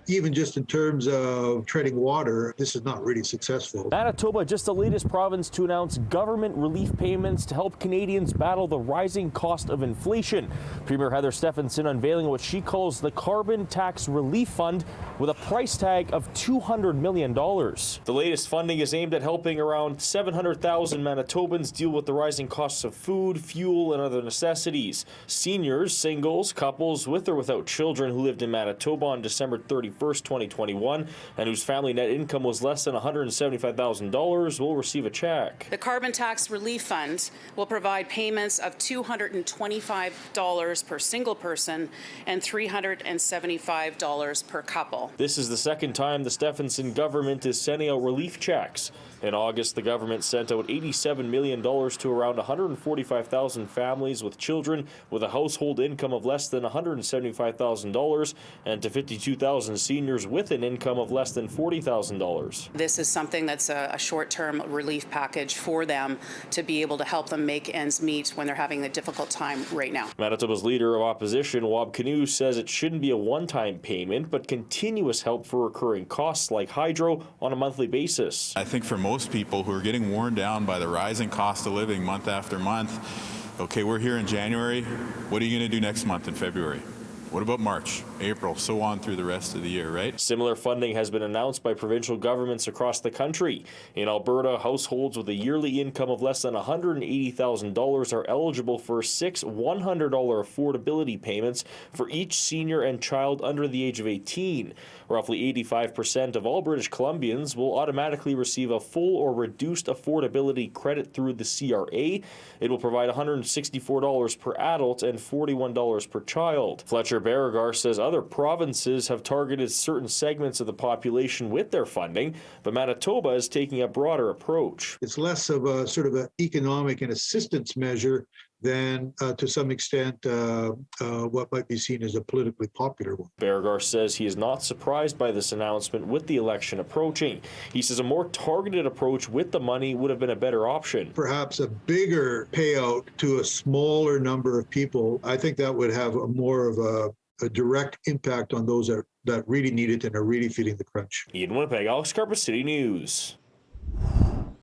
even just in terms of treading water, this is not really successful. Manitoba, just the latest province to announce government relief payments to help Canadians battle the rising cost of inflation. Premier Heather Stefanson unveiling what she calls the Carbon Tax Relief Fund with a price tag of $200 million. The latest funding is aimed at helping around 700,000 Manitobans deal with the rising costs of food, fuel, and other necessities. Seniors, singles, couples with or without children who lived in Manitoba on December 31st, 2021, and whose family net income was less than $175,000 will receive a check. The Carbon Tax Relief Fund will provide payments of $225 per single person and $375 per couple. This is the second time the Stefanson government is sending out relief checks. In August, the government sent out $87 million to around 145,000 families with children with a household income of less than $175,000 and to 52,000 seniors with an income of less than $40,000. This is something that's a short-term relief package for them to be able to help them make ends meet when they're having a difficult time right now. Manitoba's leader of opposition, Wab Kinew, says it shouldn't be a one-time payment, but continuous help for recurring costs like hydro on a monthly basis. I think for most people who are getting worn down by the rising cost of living month after month, okay, we're here in January. What are you going to do next month in February? What about March, April, so on through the rest of the year, right? Similar funding has been announced by provincial governments across the country. In Alberta, households with a yearly income of less than $180,000 are eligible for 6 $100 affordability payments for each senior and child under the age of 18. Roughly 85% of all British Columbians will automatically receive a full or reduced affordability credit through the CRA. It will provide $164 per adult and $41 per child. Fletcher Beauregard says other provinces have targeted certain segments of the population with their funding, but Manitoba is taking a broader approach. It's less of a sort of an economic and assistance measure than, to some extent, what might be seen as a politically popular one. Beauregard says he is not surprised by this announcement with the election approaching. He says a more targeted approach with the money would have been a better option. Perhaps a bigger payout to a smaller number of people. I think that would have more of a direct impact on those that really need it and are really feeling the crunch. In Winnipeg, Alex Karpa, City News.